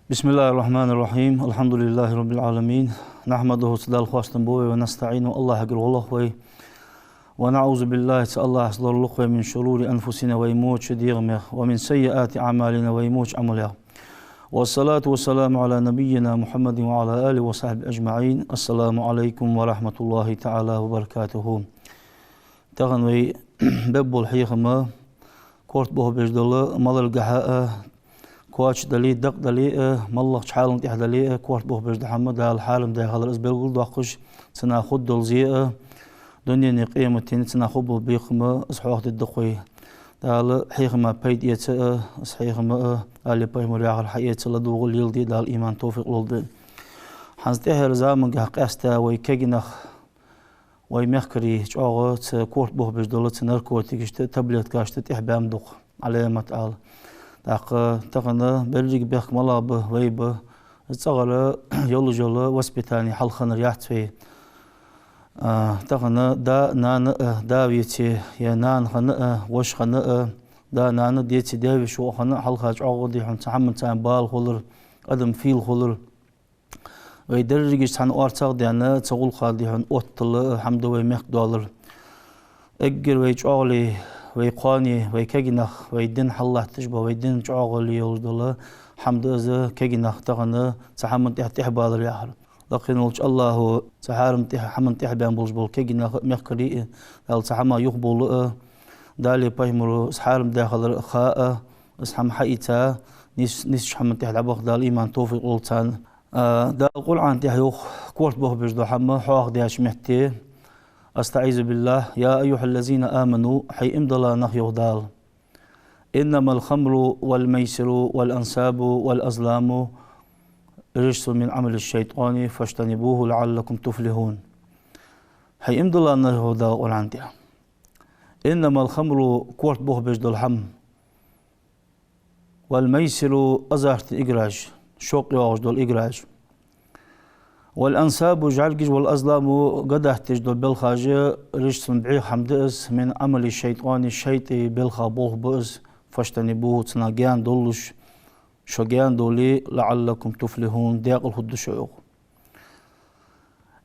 بسم الله الرحمن الرحيم الحمد لله رب العالمين نحمده سدال الخواستن بوي ونستعينه الله حق الله وي ونعوذ بالله الله أصدر الله من شرور أنفسنا ويموت شديغمه ومن سيئات أعمالنا ويموت عمله والصلاة والسلام على نبينا محمد وعلى آله وصحبه أجمعين السلام عليكم ورحمة الله تعالى وبركاته تغنوي بب الحيخمة كورت بوه بجدله مال القحاء كواتش دلي دق دلي مالله حالم تح دلي كورت بوه بجد حمد الحالم ده هذا الأسبوع قول دقش سناخد دلزيء دنيا نقيمة سناخد بالبيخمة أصحاب الدقوي دال حيخمة بيد يتأ صحيخمة اللي بيمر يعقل حياة لدوغل يلدي دال إيمان توفيق للد حنزته رزام جه قاسته ويكجنخ ويمخكري شعوت كورت بوه بجدله سنركوتي كشت تبليت كاشت إحبام دق علامة آل داق تقنا بلجيك بيخ ملاب ويب تصغر يولو جولو وسبيتاني حلخن رياحت في تقنا دا نان دا ويتي يا نان خن وش خن دا نان ديتي داوي شو خن حلخاج عقدي حن تحمل تان بال خلر قدم فيل خلر ويدرجيش تان أرتاق ديانا تقول خالدي حن أوتل حمد ويمخ دولار أجر ويج عقلي ويقاني ويكجنخ ويدين حلا تجبا ويدين عقلي يولدلا حمد أذا كجنخ تغنى تحمل تحت حبال ياهر لكن ولش الله تحارم تح حمل تح بين بولج بول كجنخ مخكري قال تحما يقبل دالي بيمرو سحارم داخل خاء اسحم حيتا نيس حمل تح لبخ دال إيمان توفيق ولتان دا قول عن تح يخ كورت به بجدو حما حاق داش محتي أستعيذ بالله يا أيها الذين آمنوا حي إمضلا نخيو دال إنما الخمر والميسر والأنساب والأزلام رجس من عمل الشيطان فاجتنبوه لعلكم تفلحون حي إمضلا نخيو دال قول عن تح إنما الخمر كورت به بجدو الحم والميسر أزارت إجراج شوق يوغج دول إجراج والأنساب جعلجج والأزلام قدح تجدو بالخاجة رجس بعيق حمدئس من عمل الشيطان الشيطي بالخابوه بئس فاجتنبوه تناقيان دولش شقيان دولي لعلكم تفلحون ديق الخد شيوخ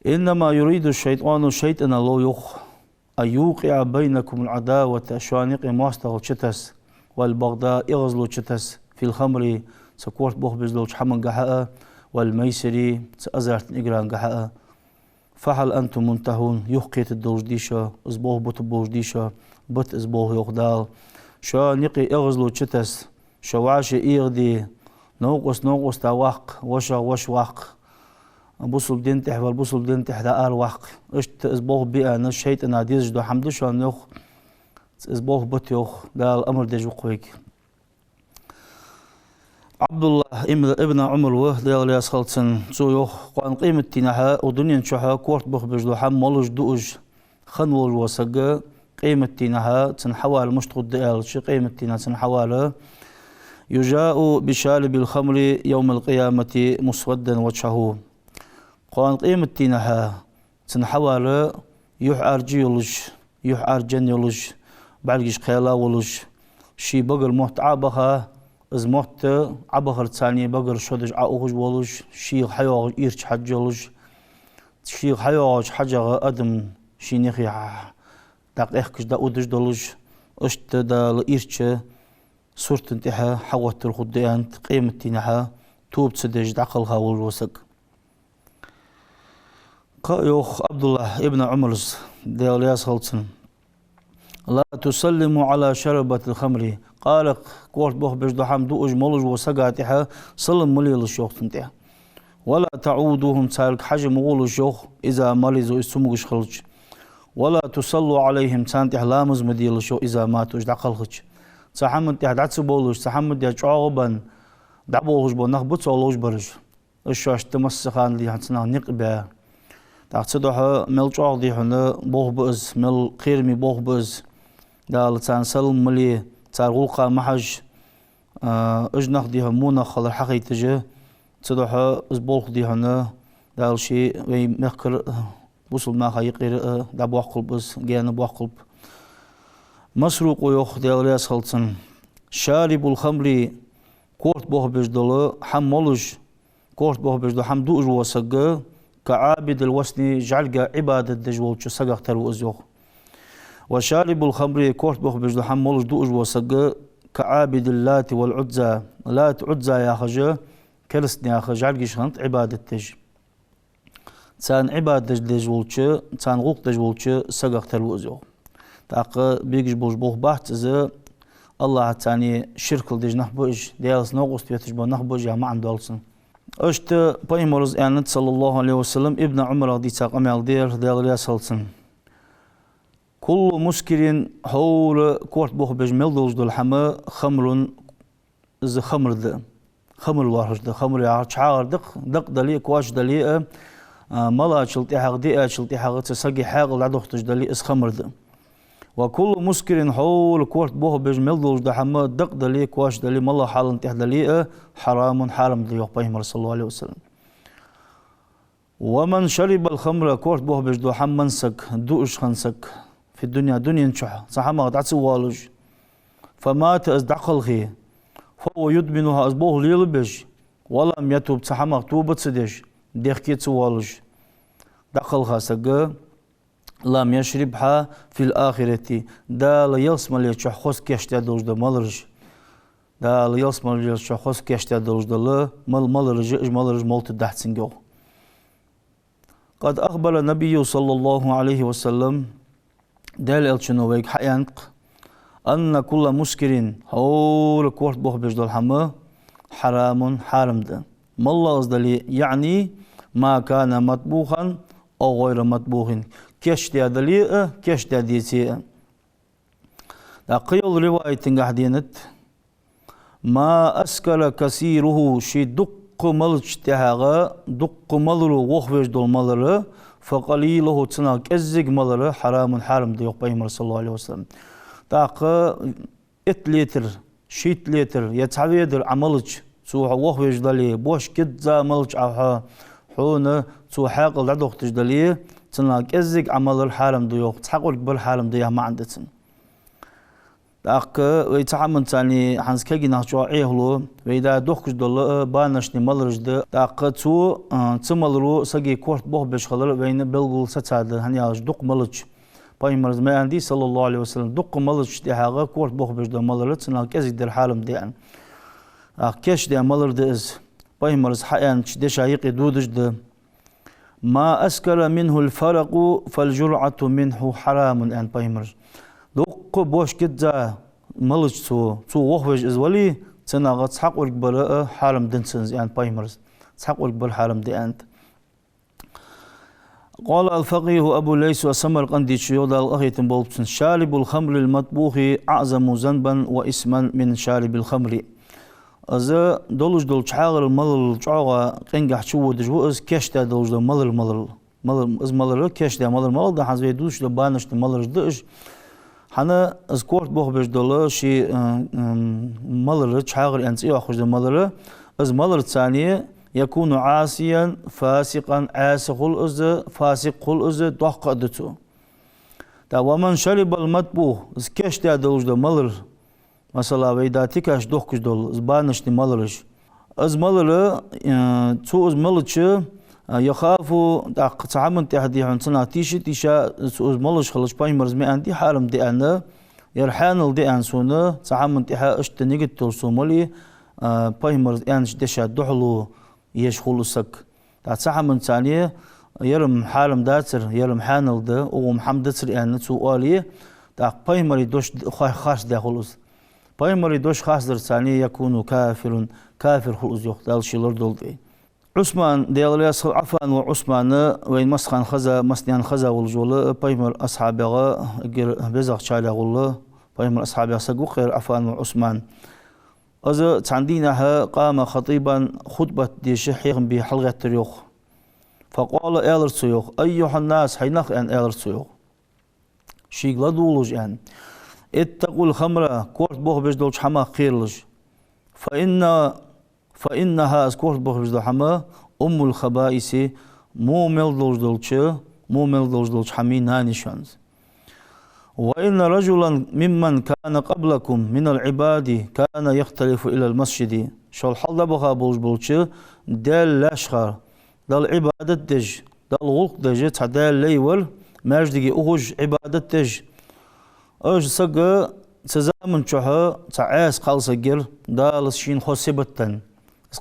إنما يريد الشيطان الشيطان لو يخ أن يوقع بينكم العداوة شوانق مواستغل شتس والبغضاء إغزلو شتس في الخمر سكورت بوه بزلو حمن قحاء والميسري سأزرت إجران قحاء فحل أنتم منتهون يحقيت الدوج ديشا أزبوه بط بوج ديشا بط أزبوه يقدال شا نقي إغزلو تشتس شواش إيغدي نوقس تاواق وش واق بوصل دين تح والبوصل دين تح دا واق اشت أزبوه بيئة نشيت أنا ديز دو حمدش نوخ أزبوه بط يوخ قال أمر ديجو قويك عبد الله ابن عمر وهد يا خلصن زويخ قان قيمة تنها ودنيا شها كورت بخ بجدو حم مولج دوج خنول وسجى قيمة تنها تنحوال مشتغل ديال شي قيمة تنها تنحوال يجاء بشارب الخمر يوم القيامة مسودا وجهه قان قيمة تنها تنحوال يحار جيولج يحار جنيولج بعلقش خيلا ولج شي بقر محتعبها زموت عبخر ثاني بقر شدج عاوج ولج شيخ حيوج إيرش حجولج شيخ حيوج حاجة أدم شينيخي دقيق كش دا أودج دولج أشت دا إيرش صورت انتها حوت الخديان قيمة تنها توب تسدج دقلها والوسق قايوخ عبد الله ابن عمر ديالياس خلصن لا تسلموا على شربة الخمر قال كورت بوه بجدو حمدو اجمولج وسقاتها سلم مليل الشيوخ تنتها ولا تعودوهم تارك حجم غول الشيوخ إذا مرضوا اسموش خلج ولا تصلوا عليهم تانتها لامز مديل الشيوخ إذا ماتوا اجدع خلج تحمد تحدعت سبولوش تحمد يجعوبا دعبوهش بو نخبط سولوش برج الشاش تمسخان لي حنسنا نقبا تحتصدوها مل جعوغ دي حنا بوه بأز مل قيرمي بوه بأز دال تان سلم ملي تارغوقا محج اجنخ ديها مونا خلر حقي تجه تصدوها ازبولخ ديهنا دال شي وي مخكر بوصل ما خيقير دابو قلب بس جانا بو قلب مسروق ويخ ديال رياس خلصن شارب الخمر كورت بوه بجدل حم ملج كورت بوه بجدل حم دوج وسق كعابد الوسني جعل عبادة دجولش سقق تروزيوخ وشارب الخمر كورت بوه بجدل حم ملج دوج وسق كعابد اللات والعزى لات عزى يا خجا كرسني يا خجا جعل عبادة تج تان عبادة دجولش تان غوق دجولش سقق تروزيوخ تاق بيجش بوش بوه بحث زي الله تاني شرك الدج نحبوج ديالس نوغوس بيتش بو نحبوج يا ما عنده ألسن اشت بايمرز يعني صلى الله عليه وسلم ابن عمر دي تاق امال ديال رياس ألسن كل مسكرين حول كورت بوخ بيج ملدوج دول حما خمر از خمر ده خمر وارج ده خمر يا شعار دق دلي كواش دلي ملا شلتي حق دي شلتي حق تسقي حق لعدوختج دلي اس خمر ده وكل مسكر حول كورت بوه بيج ملدوج ده حما دق دلي كواش دلي ملا حال انتح دلي حرام حرام دي يقبيهم صلى الله عليه وسلم ومن شرب الخمر كورت بوه بيج دو حم منسك دوش خنسك في الدنيا دنيا نشح صحما قطعت سوالج فمات ازدعقل خي فهو يدمنها ازبوه ليلبج ولم يتوب صحما توبة سدش ديخكيت سوالج دقل خاسق لم يشربها في الآخرة دا ليلسم ليش خص كشتا دوج دا مالرج دا ليلسم ليش خص كشتا دوج دا مالرج مولت دحتسنجو قد أخبر النبي صلى الله عليه وسلم دال الشنويك حيانق أن كل مسكر حول كورت بوخ بيجدو الحما حرام حرام دا ما الله أصدلي يعني ما كان مطبوخا أو غير مطبوخ كشتا دليء كشتا ديتي قيل رواية قاعدينت ما أسكر كثيره شي دق ملج تهاغا دق ملرو وخوش دول ملر فقليله تنا كزق ملر حرام حرام دي يقبيم صلى الله عليه وسلم داق 8 لتر شيت لتر يتعويدر عملج سوح وخوش دلي بوش كدزا ملج عوها حون سو حاقل دعوه تجدلي تنا كزق عمل الحرام ديوخ تحقق بالحرام ديها ما عندتن داق ويتعامل تاني حنس كاجي نحجو عيهلو ويدا دوخش دول بانشني مالرج داق تو تمالرو ساقي كورت بوه بشخلر وين بلغل ستاد هنياج دوق مالج بايمرز ما عندي صلى الله عليه وسلم دوق مالج ديها كورت بوه بش دو مالر تنا كزق در حرام ديان كاش دي مالر ديز بايمرز حيان دي شايقي دودج ده ما أسكر منه الفرق فالجرعة منه حرام أن بايمرز دوق بوش كدزا ملج تو وخوش إزولي تناغت تحق ورقبر حرام دنسنز أن بايمرز تحق ورقبر حرام دي أنت قال الفقيه أبو ليس وسمرقندي شيودا الأخيتن بولبسن شارب الخمر المطبوخ أعظم ذنبا وإسما من شارب الخمر أذا دولج دول شعار الملل شعار قنجح شو دجو إز كشتا دولج دول ملل إز ملل كشتا ملل ده حزبي دوش دول بانش دول ملل دش حنا إز كورت بوه بيش دول شي ملل شعار أنت إيه أخرج دول ملل إز ملل ثانية يكون عاصيا فاسقا عاسق إز فاسق إز دق دتو تا ومن شرب المطبوخ إز كشتا دولج دول ملل مثلا ويدا تكاش دوخكش دول زبانشني مالرش از مالر تو از مالرش يخافوا تعمل تهدي عنصنا تيشا از مالرش خلص بايمرز ما عندي حالم دي أنا يرحان دي أنسونا تعمل تها اشتنيجت ترسمولي بايمرز أنش دشا دحلو يشخلصك تعمل ثانية يرم حالم داتر يرم حانل ده ومحمد داتر أن سؤالي بايمري دوش خاص ده خلص بايمري دوش خاص در ثانية يكون كافر خلص يختال شيلر دولدي عثمان ديال ياسر عفان وعثمان وين مسخان خزا مسنيان خزا والجول بايمر أصحابه غير بزاق شاله والله بايمر أصحابه سقوقير عفان وعثمان أذا عندنا قام خطيبا خطبة دي شيخ بحلقة الريوخ فقال إيلر سيوخ أيها الناس حينخ أن إيلر سيوخ شيخ لا دولج أن اتقوا الخمر كورت بوخ بجدولش حما خيرلج فإنها كورت بوخ بجدول حما أم الخبائث مو ملدولش حمي ناني شانز وإن رجلا ممن كان قبلكم من العباد كان يختلف إلى المسجد شو الحال دبها بولش دال لاشخر دال عبادة دج دال غلق دج تعدال ليول ماجدي أوج عبادة دج أوج سجى تزامن شها تعاس خالص جر دال شين خسبتن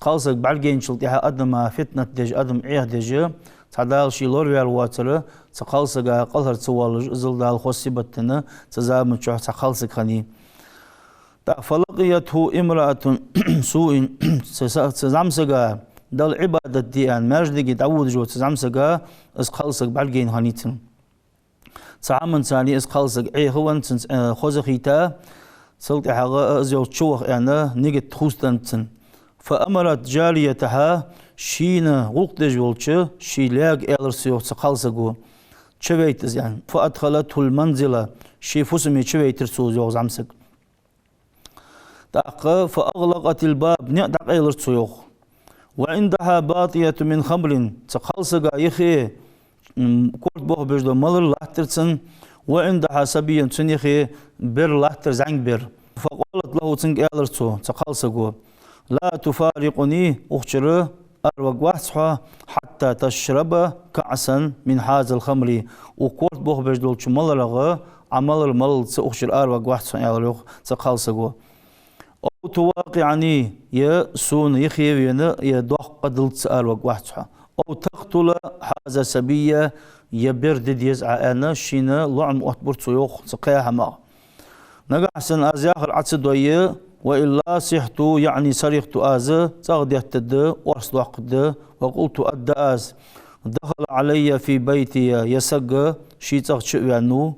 خالص بعدين شلتها أدم فتنة دج أدم عيه دج تعدال شي لوريال واتر تخالص جا قلر توالج زل دال خسبتن تزامن شها تخالص خني فلقيته امرأة سوء تزامسجا دال عبادة ديان ماجدي تعود جو تزامسجا اس خالصك بعدين هنيتن تعامن ثاني اس خالصك اي هو انت خوزخيتا سلطي حاجة ازيو تشوخ يعني نيجت خوستنتن فأمرت جاريتها شينا وقت جولتش شي لاق الرسيو تخالصكو تشويتز يعني فأدخلته المنزلة شي فسمي تشويترسو زو زامسك فأغلقت الباب نعدق إلى السيوخ وعندها باطية من خمر تخلصق يخي كورت بوه بجدو ملر لاحترسن وعندها سبيا تنيخي بر لاحتر زنگ بر فقالت له تنك إلى السو تخلصقو لا تفارقني أخشر أروق وحصها حتى تشرب كأسا من هذا الخمر وكورت بوه بجدو ملر عمل الملل تأخشر أروق وحصها إلى تخلصقو أو تواقعني يا سون يخيبينا يا دوح قدلت سأل وقوحتها أو تقتل هذا سبية يا برد يزع أنا شينا لعم أتبرت سيوخ سقيها ما نجح سن أزياخر عتسدوية وإلا صحت يعني صريخت آز تغدي التد وأصل عقد وقلت أداز دخل علي في بيتي يسق شي تغشئ يعني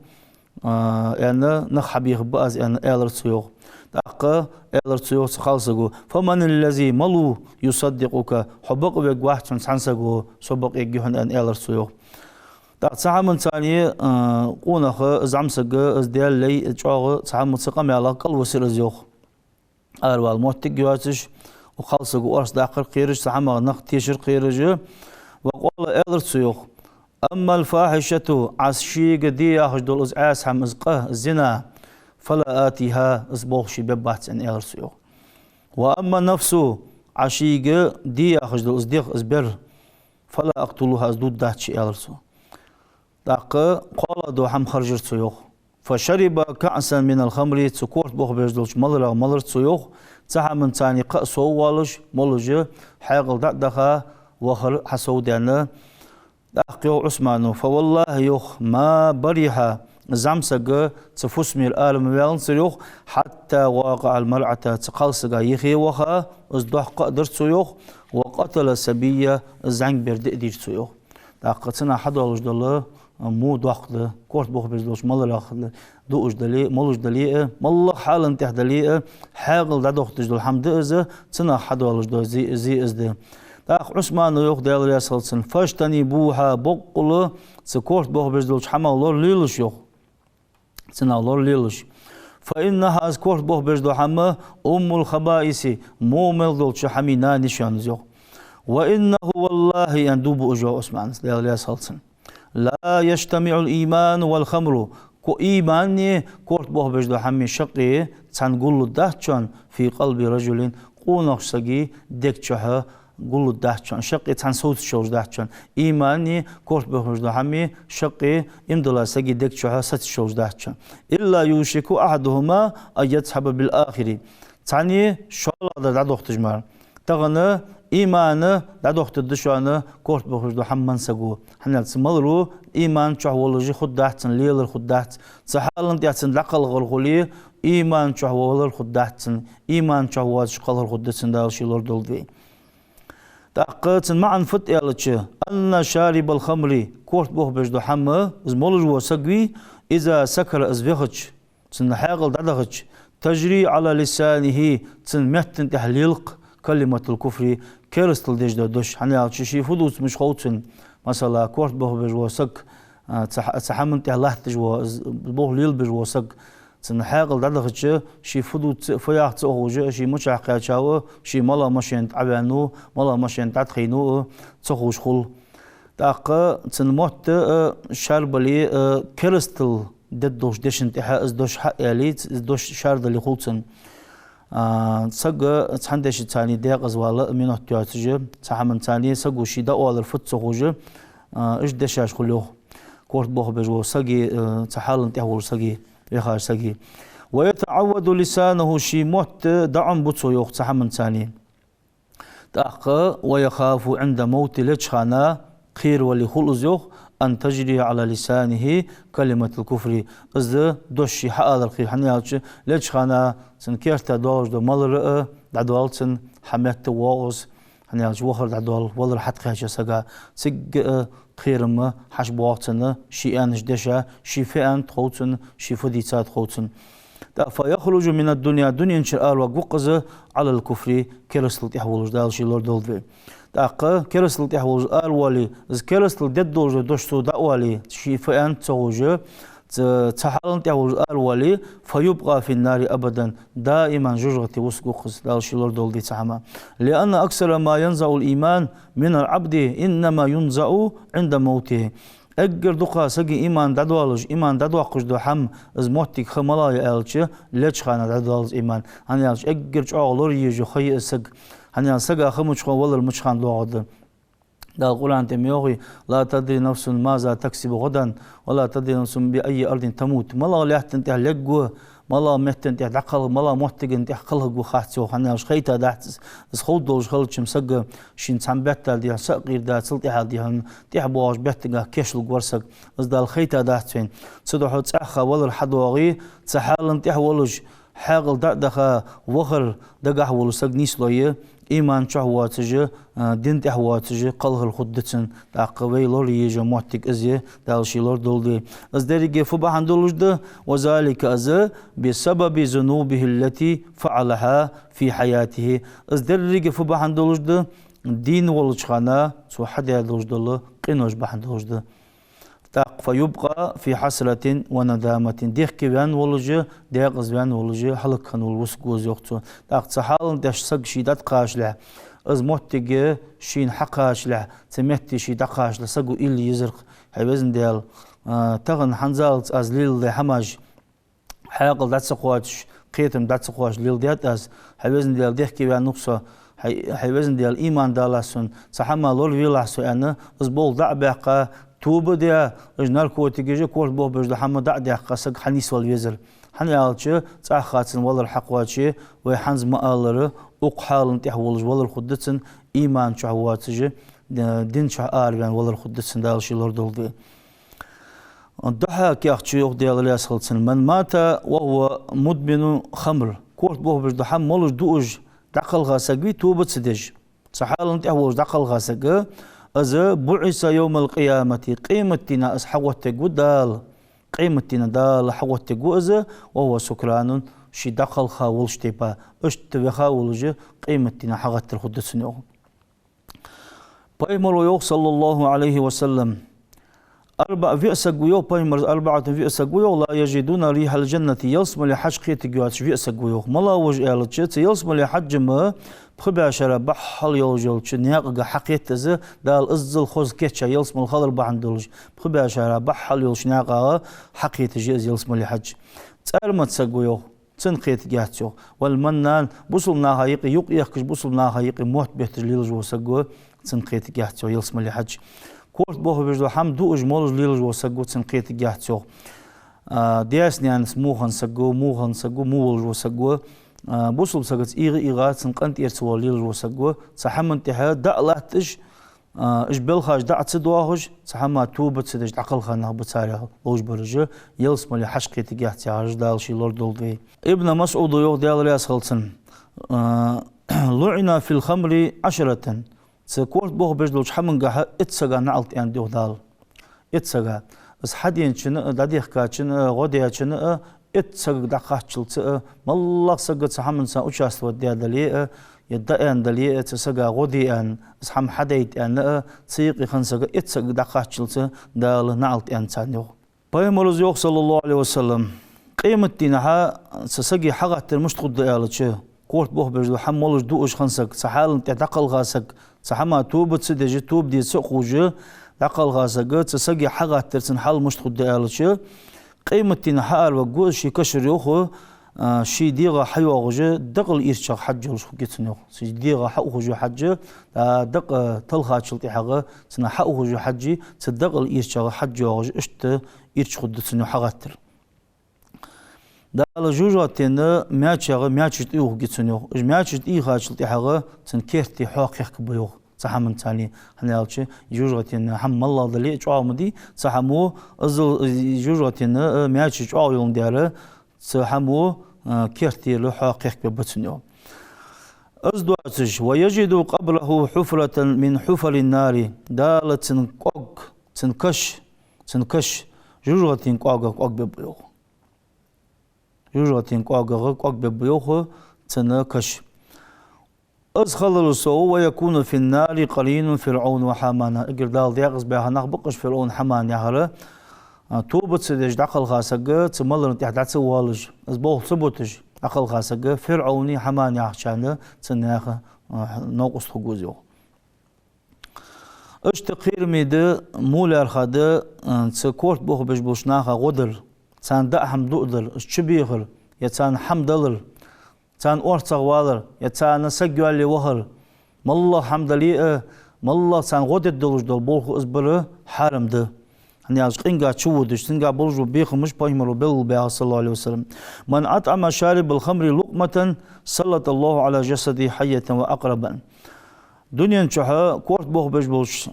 أنا نخبي غباز أنا إلر سيوخ دقة إلرتيو خالصجو فمن الذي ملو يصدقك حبق بجواحد سانسجو سبق يجيهن أن إلرتيو دق تعامل ثاني قونخ زعمسج أزديال لي جاغ تعامل سقام على قل وسير زيوخ أروال موتك جواتش وخالصجو أرس داخل خيرج تعامل نخ تيشر خيرج وقال إلرتيو أما الفاحشة عشيق دي أخذ دول أز هم أزقه الزنا فلا آتيها أصبح شي ببحث عن إرسيو وأما نفسه عشيق دي أخذ أصدق أصبر فلا أقتلها أصدود دهت شي إرسيو داق قال دو حم خرجت سيوخ فشرب كأسا من الخمر تكورت بوخ بيجدولش ملر سيوخ تها من تاني قأسو والش ملج حاقل دخا وخر حسو دانا داقيو عثمانو فوالله يوخ ما بريها زعمسق تفسمي الآلم وينصريوخ حتى واقع المرعة تقلصق يخي وخا ازدوح قدر سيوخ وقتل سبية زنگ برد دير سيوخ داقتنا حد والوش دالله مو دوخد كورت بوخ بيزدوش مال راخد دوش دالي مالوش دالي مال حالا تح دالي حاقل دا دوخدش دول حمد ازه تنا حد والوش دال زي ازده داق عثمان يوخ دال رياسلسن فاشتني بوها بقل تكورت بوخ بيزدوش حما الله ليلش يوخ سنالور ليلش فإنها أذكر به بجدو حما الخبائث مومل دولش حمينا نشان زيو وإنه والله يندوب أجو عثمان لا يجتمع الإيمان والخمر كو إيماني كورت به بجدو حمي شقي تنقل دهتشان في قلب رجل قونخ سقي دكتشها قلوا دهتشان شقي تنصوت شوش دهتشان إيماني كورت بخرج دهمي شقي إمدلا سقي دكتشها ست شوش دهتشان إلا يوشك أحدهما أن يذهب بالآخر تاني شاء الله دا دوخت جمار تغنى إيمان دا دوخت الدشوانة كورت بخرج دهم من سقو حنا تسملرو إيمان شهولوجي خد دهتشان ليلر خد دهت سحالن دهتشان لقل غلغلي إيمان شهولر خد دهتشان إيمان شهوات شقلر خد دهتشان دالشي لور دولدي تأقت معن فت يالتش أن شارب الخمر كورت بوه بجدو حمى زمولج وسقوي إذا سكر أزبيخش تن حاقل دادخش تجري على لسانه تن مهتن تحليلق كلمة الكفر كيرستل دجدو دوش حنيالتش شي فدوس مش خوتن مثلا كورت بوه بجدو سق تحمن تحلحتج وبوه ليل بجدو سق تن حاقل دادخش شي فدو فياخ تأخوج شي مشاقيا شاو شي مالا ماشين تعبانو مالا ماشين تدخينو تأخوش خل تاق تن موت شربلي كريستل ددوش دشنت إحا إز دوش حق ياليت إز دوش شارد اللي خلصن سق تحندش تاني داق أزوالا من احتياطج تحمن تاني سقو شي داوال الفت سقوج إيش دشاش خلوه كورت بوه بجو سقي تحالن تحول سقي يخاش سقي ويتعود لسانه شي موت دعم بوتسو يوخ تحمن تاني تأخ ويخاف عند موت لجخانا خير ولي خلص يوخ أن تجري على لسانه كلمة الكفر إذا دوشي حقا الخير حنياتش لجخانا سنكيرتا دوش دو مالر دعدوال سن حميت واغس حنياتش وخر دعدوال والر حد خيشة سقا سق خيرما حش بوقتنا شيئان جدشا شفاء تخوتن شفديتات خوتن فيخرج من الدنيا دنيا انشاء وقوقز على الكفر كرسل تحولج دال شي لور دولفي داقا كرسل تحولج الولي از كرسل ددوج دوشتو داولي شفاء تخوج تحالن تحولج الولي فيبقى في النار ابدا دائما جوجتي وسقوقز دال شي لور دولدي تحما لان اكثر ما ينزع الايمان من العبد انما ينزع عند موته اگر دقا سقي ايمان دادوالج ايمان دادواقش دو حم از موتيك خمالاي الچ لچ خانا دادوالج ايمان هنيالج اگر چاولور يجو خي سق هنيال سقا خمچ خو ولر مچخان دوغد دا القرآن تميوغي لا تدري نفس ماذا تكسب غدا ولا تدري نفس بأي أرض تموت ملا لحتن تهلقوا ملا مهتن تهدقل ملا محتقن تهقله خاطسو خناش خيتا دحت خود دوج خلچم سق شين تنبت دي سقير دا سلطي حال دي تحبوش بهتغا كشل غورسق از دال خيتا دحتين صدحو صخا ولر حدوغي تحالن تحولج حاقل دخا وخر دغح ولسق نيسلويه إيمان شهواتج دين تحواتج قلها الخدتن تعقبي لور يجا موتك أزيه دالشي لور دولدي أزدري فبحن دولجده وذلك أز بسبب ذنوبه التي فعلها في حياته أزدري فبحن دولجده دين ولجخانا سو حدا دولجده قينوش بحن دولجده فيبقى في حسرة وندامة ديخ كيان ولج ديغز بيان ولج حلقن والوسقوز يوقتو داق تحال داش سق شيدات قاشله از موتيغ شين حقاشله تمتي شي دقاشله سقو إلي يزرق حيوزن ديال تغن حنزال از ليل دي حماج حاقل دات سقواتش قيتم دات سقواش ليل ديات از حيوزن ديال ديخ كيان نقصه حيوزن ديال إيمان دالاسون صحما لول ويلاسو أنا از بول دعبقه توبه ديا اجنال كوتيجي كورت بو بجد حمد دع قسق حنيس والوزر حنيالچ صاخاتن ولر حقواتشي وحنز مالر اوق حالن تحولج ولر خدتن ايمان شهواتجي دين شعار بان ولر خدتن دالشي لور دولدي ضحك ياخشي يوق ديال الياسخلتن من مات وهو مدمن خمر كورت بو بجد حمولج دوج دقل غاسقي توبه تسدج صحالن تحولج دقل غاسق از بعث يوم القيامة قيمتنا از حوت دال قيمتنا دال حوت از وهو سكران شي دخل خاول شتيبا اشت خاولج قيمتنا حغت الخدسنو بايمر يوق صلى الله عليه وسلم أربعة فئسقويو لا يجدون ريح الجنة يلسم لحج قيت جواتش فئسقويو ملا وجه الجت يلسم لحج ما بخباشرة بحل يوجل شنياق حقيت ز دال أزل خوز كيتشا يلسم الخضر بعندلج بخباشرة بحل يوجل شنياق حقيت جيز يلسم لحج تأرمت سقويو تنقيت جاتشو والمنان بوصلنا هايقي يقيخش بوصلنا هايقي موت بيت ليلج وسقو تنقيت جاتشو يلسم لحج كورت بوه بجدو حم دو اجمالج ليلج وسقو تنقيت جاتشو دياسني عن موخن سقو مولج وسقو بوصل سقط إيغا تنقنت إرتوال ليلج وسقو تحمن تحا دعلاتش اش بالخاج دع تدواهج تحما توبة تدج عقل خانه بتاريخ لوج برجة يلسم اللي حشقي تجاه تعرج دال شي لورد دولدي ابن مسعود يوغ ديال رياس خلصن لعنا في الخمر 10 سكورت بوغ بجلوج حمن قاها اتسقا نعلت يعني ديو دال اتسقا اس حدين چن داديخ كاچن غوديا چن اتسق دقاچلت مالله سقط حمن سا اوچاست وديا دلي يدأن دلي تسقى غوديان اسحم حديت أن تسيق خنسقى اتسق دقاچلت دال نعلت أن تانيو بايمولز يوخ صلى الله عليه وسلم قيمة دينها تسقي حقت المشتقد ديالتش كورت بوه بجدو حمولج دوش خنسق سحال تعتقل غاسق سحما توب تسدج توب دي سقوج دقل غاسق تسقي حقت ترسن حال مشتقد ديالتش قيمتنا حال وجوز شي كشر يوخو شي ديغا حيو غجة دقل إيرشا حج وش كيتنيو شي ديغا حق غجة حج دق تلخا شلتي حاجة سنا حق غجة حجي تدقل إيرشا حج وغجة اشت إيرش خدتنيو حقتر دا الجوجاتنا ماتش تيوه كيتنيو ماتش تيخا شلتي حاجة تن كيرتي حقيق بيوه صحمن تاني هنالش جوجاتنا حم الله دلي جوامدي صحمو أزل جوجاتنا ماتش جواه يوم داره صحمو كيرتي له حقيق ببتنيو أزدواتش ويجد قبله حفرة من حفر النار دالة تنكش جوجاتين قوق ببيو جوجاتين قوق ببيو تنكش أزخل السو ويكون في النار قليل فرعون وحامان اقر دال ديغز بها نخبقش فرعون حمان يهره توبت سدج دقل خاسق تملر تحت عتسوالج أزبوه ثبتج دقل خاسق فرعوني حمان يحشانه تناخ نوقص تخوزيو اشتقير ميد مولار خاده تسكورت بوخ بجبوشناخا غدر تان دأحم دؤدر اشتبيخر يتان حمدلر تان أورتغ والر يتان سجوالي وهر مالله حمد لي مالله تان غدر دلج دل بوخ ازبره حرم ده hani azqinga çuvuduş singa bolju bixmiş paymaru bel be sallallahu aleyhi ve sellem man at'ama şaribul khamri luqmatan sallallahu ala jasadi hayyatan ve aqraban dunyan çaha kort boh bej bolş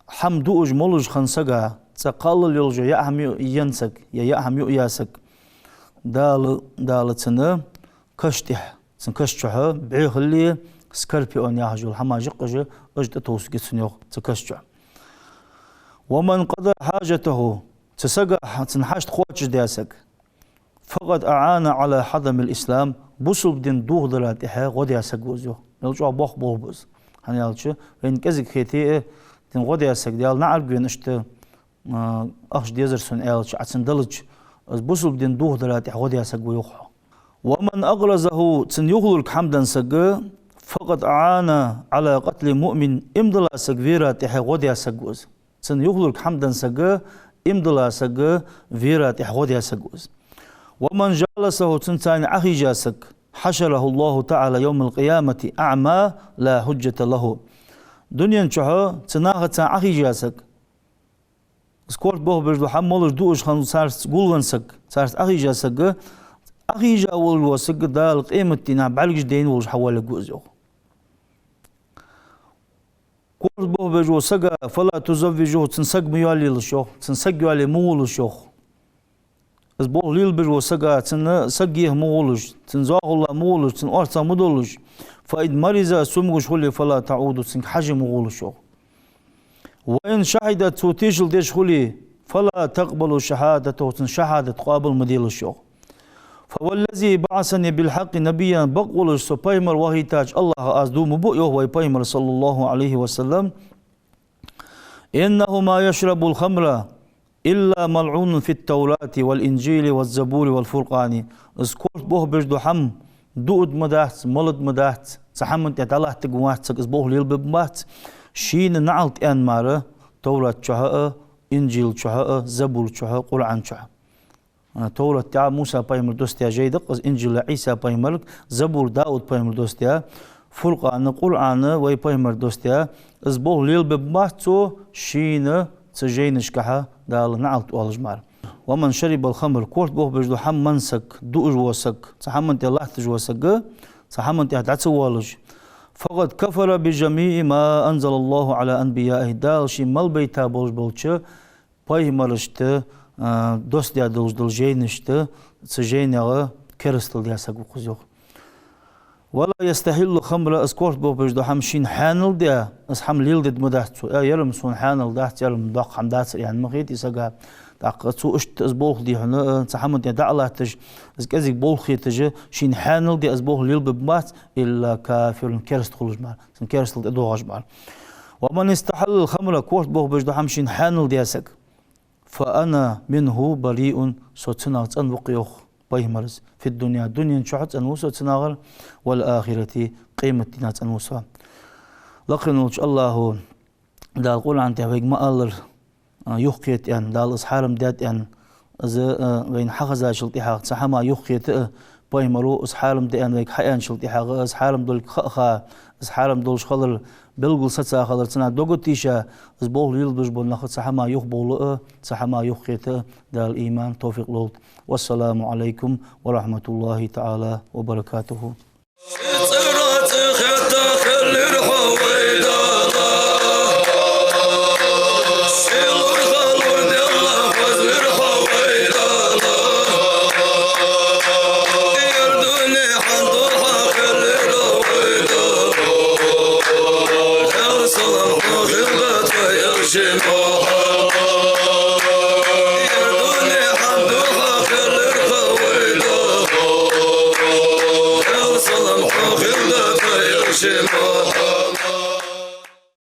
hamdu uj moluj khansaga tsaqal yolju ya ahmi yansak ya ahmi yasak dal tsana kashtih tsan kashcha bi khali skarpion yahjul hamajiqju ajda tos gitsin yok tsakashcha ومن قضى حاجته تسقى تنحشت خواتش دياسك فقد أعان على حضم الإسلام بوصل بدين دوه دلاتها غد ياسك وزيو نلجوا بوخ بوز هني يالشو وين كذا خيتي تن غد ياسك ديال نعرف بين اشت أخش ديزرسون يالش عشان دلج بوصل بدين دوه دلاتها غد ياسك ويوخ ومن أغرزه تن يغلق حمدا سقى فقد أعان على قتل مؤمن امدلا سقفيرا تحي غد ياسك وز تن يغلق حمدا سقى امدلا سقى فيرا تحغد ياسقوز ومن جالسه تنتان أخي جاسك حشره الله تعالى يوم القيامة أعمى لا حجة له دنيا شها تناغة أخي جاسك سكورت بوه برجو حمولش دوش خانو سارس قولغنسك سارس أخي جاسك أخي جاول وسق دال قيمة تنا بعلقش دين ولش حوالي قوزيو كورت بوه بجو سقا فلا تزوجوه تنسق ميالي لشوخ تنسق يالي مول لشوخ از بوه ليل بجو سقا تنسقيه مولش تنزاغ الله مولش تنقرصا مدولش فإذ مريزا سمغش خلي فلا تعود تنك حجم مولشوخ وإن شهدت توتيشل ديش خلي فلا تقبل شهادته تنشهادة قابل مديلشوخ فوالذي بعثني بالحق نبيا بقول سبايمر وهي تاج الله أزدوم بؤيه ويبايمر صلى الله عليه وسلم إنه ما يشرب الخمر إلا ملعون في التوراة والإنجيل والزبور والفرقان اسكورت بوه بجدو حم دود مداحت ملد مداحت سحمن تتالله تقوات سكسبوه للببمات شين نعلت أن مارا توراة شهاء إنجيل شهاء زبور شهاء قرآن شهاء توراة تاع موسى بايمر دوستيا جيدق إنجيل عيسى بايمر زبور داود بايمر دوستيا فرقان قرآن وي بايمر دوستيا اسبوه ليل ببماتو شين تجينش كها دال نعلت والجمار ومن شرب الخمر كورت بوه بجدو حم منسك دوج وسك صحمن الله تجوسك صحمن تحت والج فقد كفر بجميع ما أنزل الله على أنبيائه دال شي مال بيتا بولج بولش بايمرشت دوست ديا دل جينشت سجينيغا كرستل دياسك وخزيوخ ولا يستحل خمر اسكورت بو بجدو حمشين حانل ديا اس حم ليل دد مدحتو يرم سون حانل دحت يرم دق حمدات يعني مخيت يسقا دق تو اشت اسبوخ دي هنا تحمد دي الله تج اس كزيك بولخي تج شين حانل دي اسبوخ ليل بمات الا كافر كرست خلج مال سن كرستل دوغاج مال ومن استحل الخمر كورت بو بجدو حمشين حانل دياسك فأنا منه بريء سوتنا تنوقيوخ بايمرز في الدنيا دنيا شحت أنوسا تناغر والآخرة قيمة تنات أنوسا لكن الله دال قول عن تهويق ما ألر يحكيت أن دال إصحارم دات أن از وين حغزا شلتي حق سحما يخيت بايمرو اس حالم دي ويك حيان شلتي حق اس حالم دول خا اس حالم دول خلل بلغل ستا خلل سنا دوغتيشا اس بول يلبش بول نخ سحما يخ بول سحما يخيت دال ايمان توفيق لوت. والسلام عليكم ورحمة الله تعالى وبركاته. Shit.